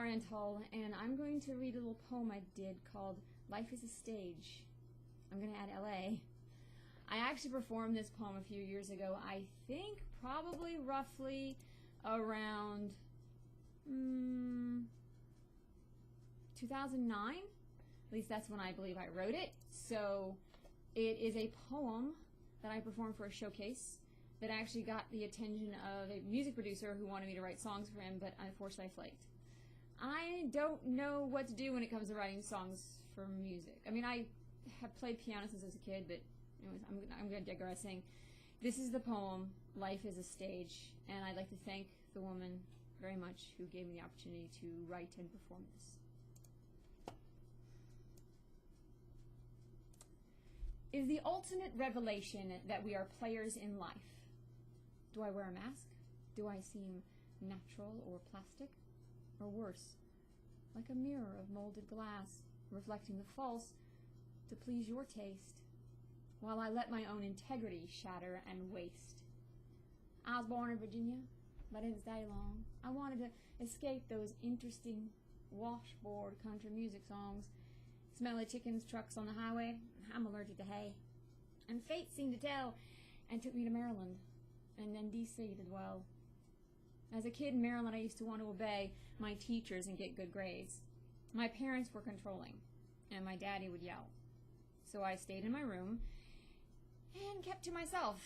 Brian Tull, and I'm going to read a little poem I did called Life is a Stage. I'm going to add LA. I actually performed this poem a few years ago, I think probably roughly around 2009. At least that's when I believe I wrote it. So it is a poem that I performed for a showcase that actually got the attention of a music producer who wanted me to write songs for him, but unfortunately I flaked. I don't know what to do when it comes to writing songs for music. I mean, I have played piano since I was a kid, but anyways, I'm going to digressing. This is the poem, Life is a Stage, and I'd like to thank the woman very much who gave me the opportunity to write and perform this. Is the ultimate revelation that we are players in life. Do I wear a mask? Do I seem natural or plastic? Or worse, like a mirror of molded glass, reflecting the false to please your taste, while I let my own integrity shatter and waste? I was born in Virginia, but I didn't stay long. I wanted to escape those interesting washboard country music songs. Smelly chickens, trucks on the highway. I'm allergic to hay. And fate seemed to tell and took me to Maryland and then D.C. to dwell. As a kid in Maryland, I used to want to obey my teachers and get good grades. My parents were controlling, and my daddy would yell. So I stayed in my room and kept to myself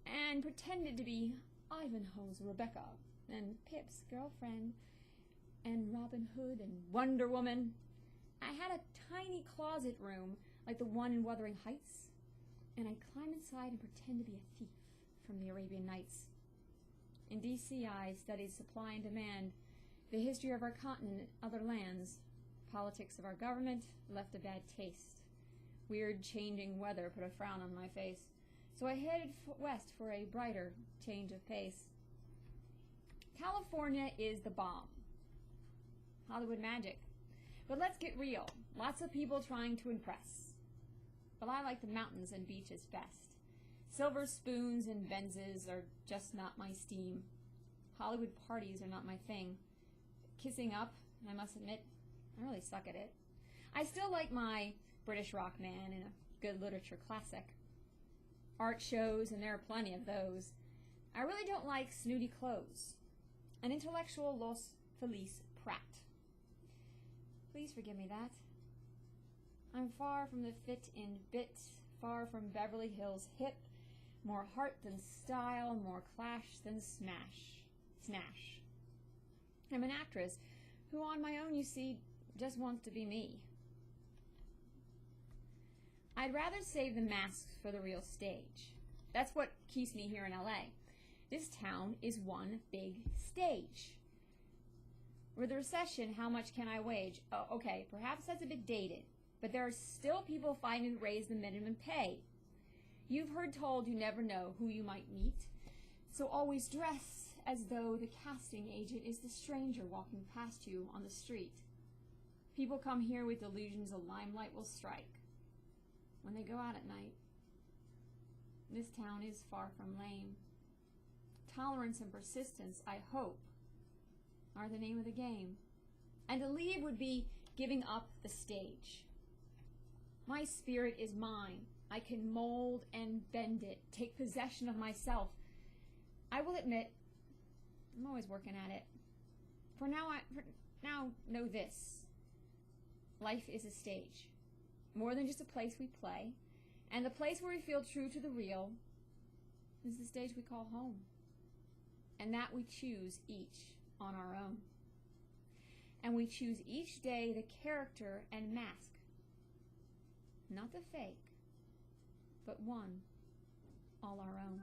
and pretended to be Ivanhoe's Rebecca and Pip's girlfriend and Robin Hood and Wonder Woman. I had a tiny closet room like the one in Wuthering Heights, and I'd climb inside and pretend to be a thief from the Arabian Nights. In D.C., I studied supply and demand, the history of our continent and other lands. Politics of our government left a bad taste. Weird changing weather put a frown on my face, so I headed west for a brighter change of pace. California is the bomb. Hollywood magic. But let's get real. Lots of people trying to impress. But I like the mountains and beaches best. Silver spoons and Benzes are just not my steam. Hollywood parties are not my thing. Kissing up, I must admit, I really suck at it. I still like my British rock man and a good literature classic. Art shows, and there are plenty of those. I really don't like snooty clothes. An intellectual Los Feliz Pratt. Please forgive me that. I'm far from the fit in bit, far from Beverly Hills hip, more heart than style, more clash than snash. I'm an actress who on my own, you see, just wants to be me. I'd rather save the masks for the real stage. That's what keeps me here in LA. This town is one big stage. With the recession, how much can I wage? Oh, okay, perhaps that's a bit dated, but there are still people fighting to raise the minimum pay. You've heard told you never know who you might meet, so always dress as though the casting agent is the stranger walking past you on the street. People come here with delusions the limelight will strike when they go out at night. This town is far from lame. Tolerance and persistence, I hope, are the name of the game. And to leave would be giving up the stage. My spirit is mine. I can mold and bend it, take possession of myself. I will admit, I'm always working at it. For now, know this. Life is a stage, more than just a place we play, and the place where we feel true to the real is the stage we call home, and that we choose each on our own. And we choose each day the character and mask, not the fake, but one all our own.